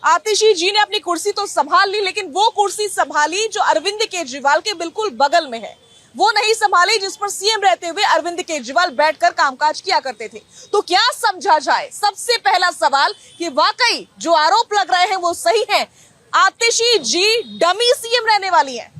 आतिशी जी ने अपनी कुर्सी तो संभाल ली, लेकिन वो कुर्सी संभाली जो अरविंद केजरीवाल के बिल्कुल बगल में है, वो नहीं संभाली जिस पर सीएम रहते हुए अरविंद केजरीवाल बैठकर कामकाज किया करते थे। तो क्या समझा जाए? सबसे पहला सवाल कि वाकई जो आरोप लग रहे हैं वो सही है, आतिशी जी डमी सीएम रहने वाली है?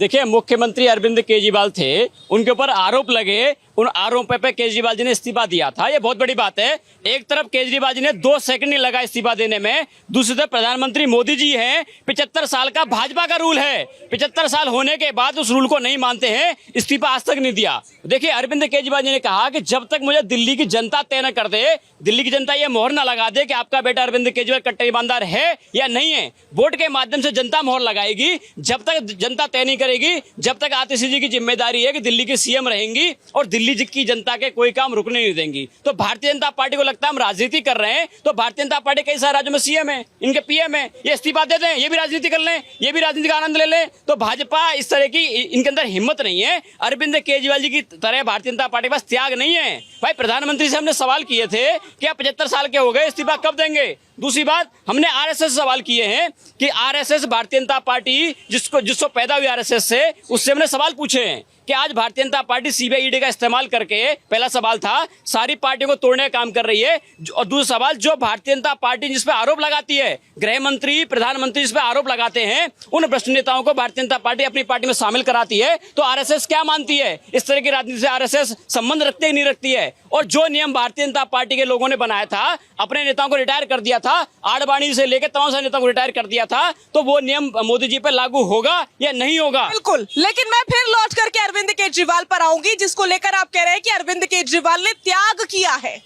देखिए, मुख्यमंत्री अरविंद केजरीवाल थे, उनके ऊपर आरोप लगे, उन आरोपों पे केजरीवाल जी ने इस्तीफा दिया था। ये बहुत बड़ी बात है। एक तरफ केजरीवाल जी ने 2 सेकंड नहीं लगा इस्तीफा देने में, दूसरी तरफ प्रधानमंत्री मोदी जी हैं। 75 साल का भाजपा का रूल है, 75 साल होने के बाद उस रूल को नहीं मानते हैं, इस्तीफा आज तक नहीं दिया। देखिए, अरविंद केजरीवाल जी ने कहा कि जब तक मुझे दिल्ली की जनता तय न कर दे, दिल्ली की जनता ये मोहर न लगा दे कि आपका बेटा अरविंद केजरीवाल कट्टर ईमानदार है या नहीं है, वोट के माध्यम से जनता मोहर लगाएगी। जब तक जनता तय नहीं करेगी, जब तक आतिशी जी की जिम्मेदारी है कि दिल्ली की सीएम रहेंगी और दिल्ली की जनता के कोई काम रुकने नहीं देंगी। तो भारतीय जनता पार्टी को लगता है हम राजनीति कर रहे हैं, तो भारतीय जनता पार्टी कई सारे राज्यों में सीएम है, इनके पीएम है, ये इस्तीफा दे दें, ये भी राजनीति कर लें, ये भी राजनीति का आनंद ले लें। तो भाजपा इस तरह की, इनके अंदर हिम्मत नहीं है। अरविंद केजरीवाल जी की तरह भारतीय जनता पार्टी के पास त्याग नहीं है। भाई, प्रधानमंत्री से हमने सवाल किए थे कि आप 75 साल के हो गए, इस्तीफा कब देंगे? दूसरी बात, हमने आरएसएस से सवाल किए हैं कि आरएसएस, भारतीय जनता पार्टी जिसको पैदा हुई आरएसएस से, उससे हमने सवाल पूछे हैं कि आज Bharatiya Janata party CBI ED का इस्तेमाल करके, पहला सवाल था, सारी पार्टियों को तोड़ने का काम कर रही है। और दूसरा सवाल, जो भारतीय जनता पार्टी जिस पे आरोप लगाती है, गृह मंत्री, प्रधानमंत्री जिस पे आरोप लगाते हैं, उन भ्रष्ट नेताओं को भारतीय जनता पार्टी अपनी पार्टी में शामिल कराती है। तो आरएसएस क्या मानती है? इस तरह की राजनीति से आरएसएस संबंध रखते ही नहीं रखती है। और जो नियम भारतीय जनता पार्टी के लोगों ने बनाया था, अपने नेताओं को रिटायर कर दिया था, आडवाणी से लेकर तमाम सारे नेताओं को रिटायर कर दिया था, तो वो नियम मोदी जी पे लागू होगा या नहीं होगा? बिल्कुल। लेकिन मैं फिर लौट करके अरविंद केजरीवाल पर आऊंगी, जिसको लेकर आप कह रहे हैं कि अरविंद केजरीवाल ने त्याग किया है।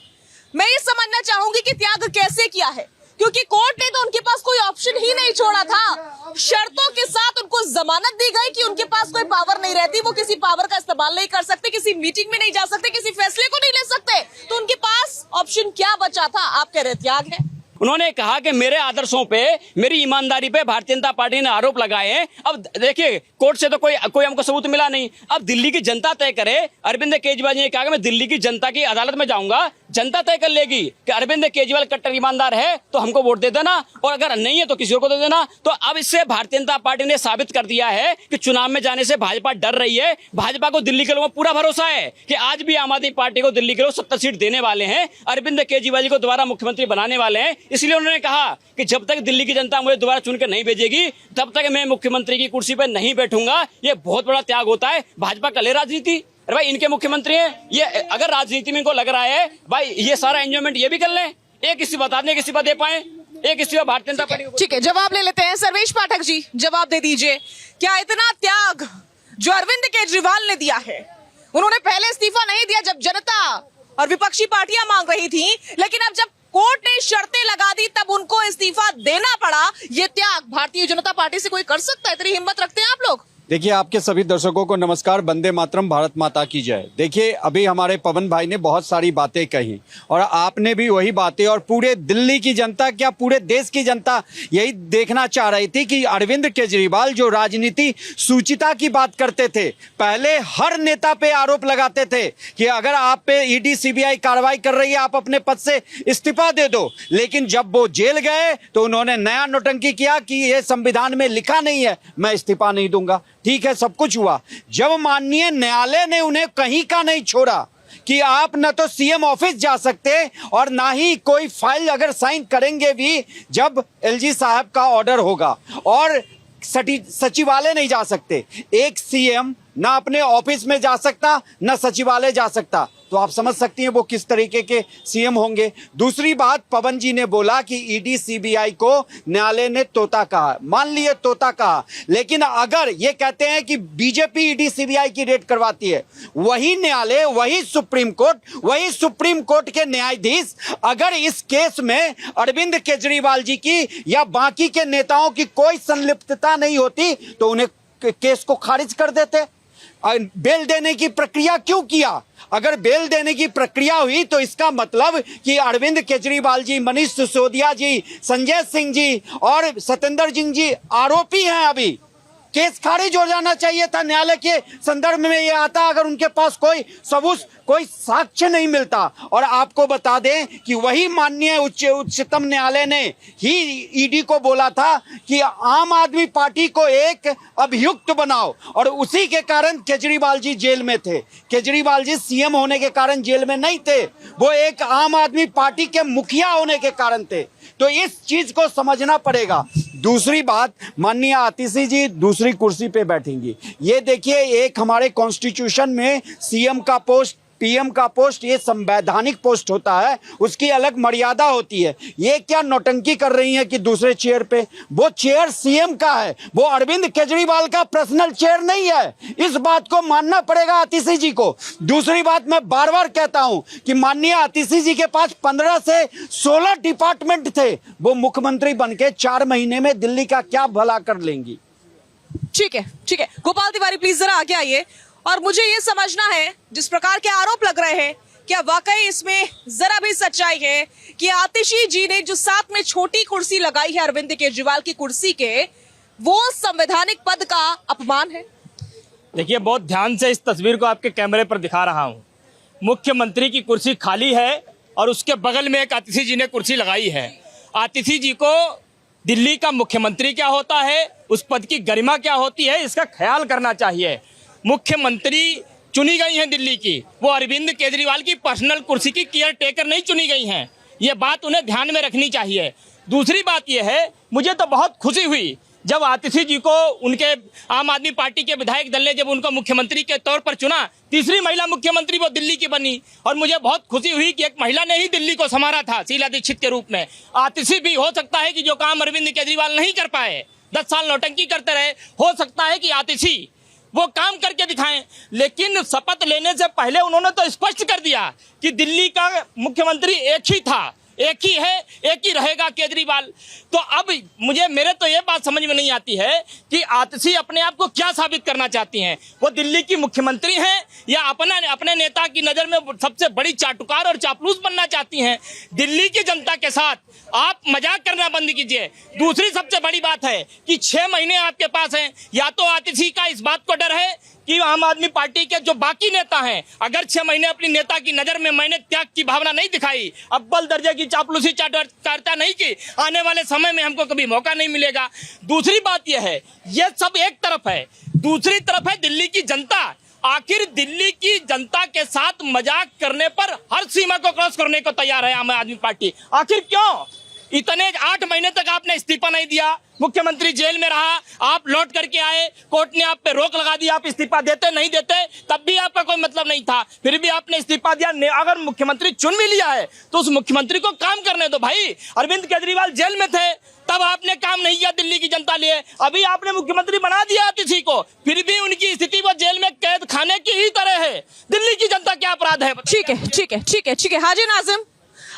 मैं ये समझना चाहूंगी कि त्याग कैसे किया है, क्योंकि कोर्ट ने तो उनके पास कोई ऑप्शन ही नहीं छोड़ा था। शर्तों के साथ उनको जमानत दी गई कि उनके पास कोई पावर नहीं रहती, वो किसी पावर का इस्तेमाल नहीं कर सकते, किसी मीटिंग में नहीं जा सकते, किसी फैसले को नहीं ले सकते। तो उनके पास ऑप्शन क्या बचा था? आप कह रहे त्याग है। उन्होंने कहा कि मेरे आदर्शों पे, मेरी ईमानदारी पे भारतीय जनता पार्टी ने आरोप लगाए हैं। अब देखिए, कोर्ट से तो कोई हमको सबूत मिला नहीं। अब दिल्ली की जनता तय करे। अरविंद केजरीवाल ने कहा कि मैं दिल्ली की जनता की अदालत में जाऊंगा, जनता तय कर लेगी कि अरविंद केजरीवाल कट्टर ईमानदार है तो हमको वोट दे देना, और अगर नहीं है तो किसी और को दे देना। तो अब इससे भारतीय जनता पार्टी ने साबित कर दिया है कि चुनाव में जाने से भाजपा डर रही है। भाजपा को दिल्ली के लोगों को पूरा भरोसा है कि आज भी आम आदमी पार्टी को दिल्ली के लोग 70 सीट देने वाले हैं, अरविंद केजरीवाल जी को दोबारा मुख्यमंत्री बनाने वाले हैं। इसलिए उन्होंने कहा कि जब तक दिल्ली की जनता मुझे दोबारा चुनकर नहीं भेजेगी, तब तक मैं मुख्यमंत्री की कुर्सी पर नहीं बैठूंगा। ये बहुत बड़ा त्याग होता है। भाजपा कर ले राजनीति। अरे भाई, इनके मुख्यमंत्री हैं ये, अगर राजनीति में इनको लग रहा है भाई ये सारा एंजॉयमेंट ये भी कर लें, एक इस्तीफा बता दें, इस्तीफा दे पाए, एक इस्तीफा भारतीय जनता पार्टी। ठीक है, जवाब ले लेते हैं। सर्वेश पाठक जी, जवाब दे दीजिए। क्या इतना त्याग जो अरविंद केजरीवाल ने दिया है, उन्होंने पहले इस्तीफा नहीं दिया जब जनता और विपक्षी पार्टियां मांग रही थी, लेकिन अब जब कोर्ट ने शर्तें लगा दी तब उनको इस्तीफा देना पड़ा। ये त्याग भारतीय जनता पार्टी से कोई कर सकता है? इतनी हिम्मत रखते हैं आप लोग? देखिए, आपके सभी दर्शकों को नमस्कार। वंदे मातरम, भारत माता की जय। देखिए, अभी हमारे पवन भाई ने बहुत सारी बातें कही और आपने भी वही बातें, और पूरे दिल्ली की जनता, क्या पूरे देश की जनता यही देखना चाह रही थी कि अरविंद केजरीवाल जो राजनीति सूचिता की बात करते थे, पहले हर नेता पे आरोप लगाते थे कि अगर आप पे ईडी सीबीआई कार्रवाई कर रही है, आप अपने पद से इस्तीफा दे दो। लेकिन जब वो जेल गए तो उन्होंने नया नौटंकी किया कि ये संविधान में लिखा नहीं है, मैं इस्तीफा नहीं दूंगा। ठीक है, सब कुछ हुआ। जब माननीय न्यायालय ने उन्हें कहीं का नहीं छोड़ा कि आप न तो सीएम ऑफिस जा सकते और ना ही कोई फाइल अगर साइन करेंगे भी जब एलजी साहब का ऑर्डर होगा, और सचिवालय नहीं जा सकते। एक सीएम ना अपने ऑफिस में जा सकता, ना सचिवालय जा सकता। तो आप समझ सकती हैं वो किस तरीके के सीएम होंगे। दूसरी बात, पवन जी ने बोला कि ईडी सीबीआई को न्यायालय ने तोता कहा। मान लिए तोता कहा, लेकिन अगर ये कहते हैं कि बीजेपी ईडी सीबीआई की रेड करवाती है, वही न्यायालय, वही सुप्रीम कोर्ट के न्यायाधीश अगर इस केस में अरविंद केजरीवाल जी की या बाकी के नेताओं की कोई संलिप्तता नहीं होती तो उन्हें केस को खारिज कर देते। बेल देने की प्रक्रिया क्यों किया? अगर बेल देने की प्रक्रिया हुई तो इसका मतलब कि अरविंद केजरीवाल जी, मनीष सिसोदिया जी, संजय सिंह जी और सत्येंद्र सिंह जी आरोपी हैं अभी। केस खारिज हो जाना चाहिए था। न्यायालय के संदर्भ में ये आता अगर उनके पास कोई सबूत, कोई साक्ष्य नहीं मिलता। और आपको बता दें कि वही माननीय उच्चतम न्यायालय ने ही ईडी को बोला था कि आम आदमी पार्टी को एक अभियुक्त बनाओ, और उसी के कारण केजरीवाल जी जेल में थे। केजरीवाल जी सीएम होने के कारण जेल में नहीं थे, वो एक आम आदमी पार्टी के मुखिया होने के कारण थे। तो इस चीज को समझना पड़ेगा। दूसरी बात, माननीय आतिशी जी दूसरी कुर्सी पे बैठेंगी। ये देखिए, एक हमारे कॉन्स्टिट्यूशन में सीएम का पोस्ट, पीएम का पोस्ट, ये संवैधानिक पोस्ट होता है, उसकी अलग मर्यादा होती है। ये क्या नौटंकी कर रही है कि दूसरे चेयर पे, वो चेयर सीएम का है, वो अरविंद केजरीवाल का पर्सनल चेयर नहीं है। इस बात को मानना पड़ेगा आतिशी जी को। दूसरी बात, मैं बार बार कहता हूं कि माननीय आतिशी जी के पास 15 से 16 डिपार्टमेंट थे, वो मुख्यमंत्री बनके 4 महीने में दिल्ली का क्या भला कर लेंगी। ठीक है, ठीक है। गोपाल तिवारी प्लीज जरा आगे आइए, और मुझे ये समझना है जिस प्रकार के आरोप लग रहे हैं, क्या वाकई इसमें जरा भी सच्चाई है कि आतिशी जी ने जो साथ में छोटी कुर्सी लगाई है अरविंद केजरीवाल की कुर्सी के, वो संवैधानिक पद का अपमान है? देखिए, बहुत ध्यान से इस तस्वीर को आपके कैमरे पर दिखा रहा हूं। मुख्यमंत्री की कुर्सी खाली है और उसके बगल में एक आतिशी जी ने कुर्सी लगाई है। आतिशी जी को दिल्ली का मुख्यमंत्री क्या होता है, उस पद की गरिमा क्या होती है, इसका ख्याल करना चाहिए। मुख्यमंत्री चुनी गई हैं दिल्ली की, वो अरविंद केजरीवाल की पर्सनल कुर्सी की केयर टेकर नहीं चुनी गई हैं। ये बात उन्हें ध्यान में रखनी चाहिए। दूसरी बात यह है, मुझे तो बहुत खुशी हुई जब आतिशी जी को उनके आम आदमी पार्टी के विधायक दल ने जब उनको मुख्यमंत्री के तौर पर चुना। तीसरी महिला मुख्यमंत्री वो दिल्ली की बनी, और मुझे बहुत खुशी हुई कि एक महिला ने ही दिल्ली को संभाला था शीला दीक्षित के रूप में। आतिशी भी हो सकता है कि जो काम अरविंद केजरीवाल नहीं कर पाए, 10 साल नौटंकी करते रहे, हो सकता है कि आतिशी वो काम करके दिखाएं। लेकिन शपथ लेने से पहले उन्होंने तो स्पष्ट कर दिया कि दिल्ली का मुख्यमंत्री एक ही था, एक ही है, एक ही रहेगा केजरीवाल। तो अब मेरे तो ये बात समझ में नहीं आती है कि आतिशी अपने आप को क्या साबित करना चाहती हैं। वो दिल्ली की मुख्यमंत्री हैं या अपने नेता की नज़र में सबसे बड़ी चाटुकार और चापलूस बनना चाहती हैं। दिल्ली की जनता के साथ आप मजाक करना बंद कीजिए। दूसरी सबसे बड़ी बात है कि 6 महीने आपके पास हैं। या तो आतिशी का इस बात को डर है कि आम आदमी पार्टी के जो बाकी नेता हैं, अगर 6 महीने अपनी नेता की नजर में मैंने त्याग की भावना नहीं दिखाई, अव्वल दर्जे की चापलूसी चाटुकारिता नहीं की, आने वाले समय में हमको कभी मौका नहीं मिलेगा। दूसरी बात यह है, यह सब एक तरफ है, दूसरी तरफ है दिल्ली की जनता। आखिर दिल्ली की जनता के साथ मजाक करने पर हर सीमा को क्रॉस करने को तैयार है आम आदमी पार्टी। आखिर क्यों? इतने 8 महीने तक आपने इस्तीफा नहीं दिया, मुख्यमंत्री जेल में रहा, आप लौट करके आए, कोर्ट ने आप पे रोक लगा दी, आप इस्तीफा देते नहीं देते तब भी आपका कोई मतलब नहीं था, फिर भी आपने इस्तीफा दिया। अगर मुख्यमंत्री चुन भी लिया है तो उस मुख्यमंत्री को काम करने दो भाई। अरविंद केजरीवाल जेल में थे तब आपने काम नहीं किया दिल्ली की जनता लिए, अभी आपने मुख्यमंत्री बना दिया आतिशी को, फिर भी उनकी स्थिति वो जेल में कैद खाने की ही तरह है। दिल्ली की जनता क्या अपराध है? ठीक है, ठीक है, ठीक है, ठीक है। हाजी नाजिम,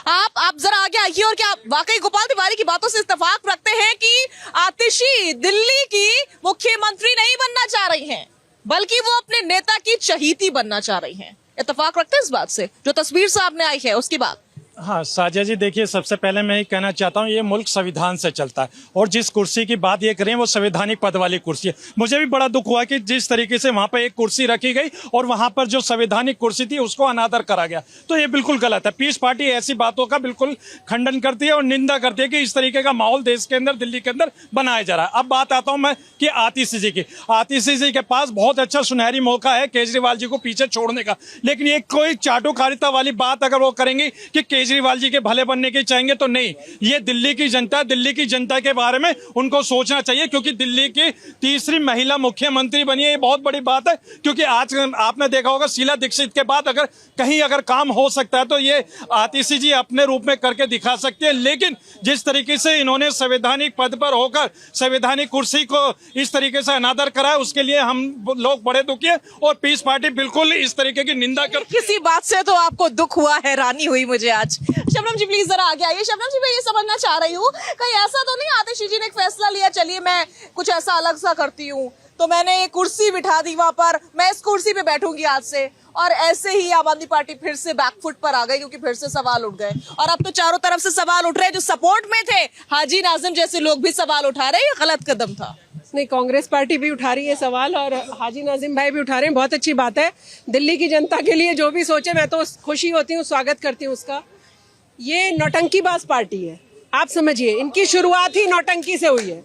आप जरा आगे आइए, और क्या वाकई गोपाल तिवारी की बातों से इत्तेफाक रखते हैं कि आतिशी दिल्ली की मुख्यमंत्री नहीं बनना चाह रही हैं, बल्कि वो अपने नेता की चहीती बनना चाह रही हैं? इत्तेफाक रखते हैं इस बात से? जो तस्वीर सामने आई है उसकी बात। हाँ साजिया जी, देखिए सबसे पहले मैं ये कहना चाहता हूँ, ये मुल्क संविधान से चलता है, और जिस कुर्सी की बात ये करें वो संवैधानिक पद वाली कुर्सी है। मुझे भी बड़ा दुख हुआ कि जिस तरीके से वहाँ पर एक कुर्सी रखी गई और वहाँ पर जो संवैधानिक कुर्सी थी उसको अनादर करा गया, तो ये बिल्कुल गलत है। पीस पार्टी ऐसी बातों का बिल्कुल खंडन करती है और निंदा करती है कि इस तरीके का माहौल देश के अंदर, दिल्ली के अंदर बनाया जा रहा है। अब बात आता हूँ मैं कि आतिशी जी की। आतिशी जी के पास बहुत अच्छा सुनहरी मौका है केजरीवाल जी को पीछे छोड़ने का, लेकिन ये कोई चाटुकारिता वाली बात अगर वो करेंगी कि केजरीवाल जी के भले बनने के चाहेंगे तो नहीं। ये दिल्ली की जनता, दिल्ली की जनता के बारे में उनको सोचना चाहिए, क्योंकि दिल्ली की तीसरी महिला मुख्यमंत्री बनी है, ये बहुत बड़ी बात है। क्योंकि आज आपने देखा होगा शीला दीक्षित के बाद अगर काम हो सकता है तो ये आतिशी जी अपने रूप में करके दिखा सकते हैं। लेकिन जिस तरीके से इन्होंने संवैधानिक पद पर होकर संवैधानिक कुर्सी को इस तरीके से अनादर करा, उसके लिए हम लोग बड़े दुखी है, और पीस पार्टी बिल्कुल इस तरीके की निंदा कर। किसी बात से तो आपको दुख हुआ, हैरानी हुई मुझे आज। शबनम जी प्लीज जरा आगे आइए। शबनम जी, मैं ये समझना चाह रही हूँ, कहीं ऐसा तो नहीं आतिशी जी ने एक फैसला लिया, चलिए मैं कुछ ऐसा अलग सा करती हूँ, तो मैंने ये कुर्सी बिठा दी वहां पर, मैं इस कुर्सी पे बैठूंगी आज से, और ऐसे ही आम आदमी पार्टी फिर से बैकफुट पर आ गई, क्योंकि फिर से सवाल उठ गए, और अब तो चारों तरफ से सवाल उठ रहे हैं। जो सपोर्ट में थे हाजी नाजिम जैसे लोग भी सवाल उठा रहे हैं, ये गलत कदम था। नहीं, कांग्रेस पार्टी भी उठा रही है सवाल और हाजी नाजिम भाई भी उठा रहे हैं, बहुत अच्छी बात है। दिल्ली की जनता के लिए जो भी सोचे मैं तो खुशी होती हूँ, स्वागत करती हूँ उसका। ये नौटंकीबाज पार्टी है, आप समझिए, इनकी शुरुआत ही नौटंकी से हुई है।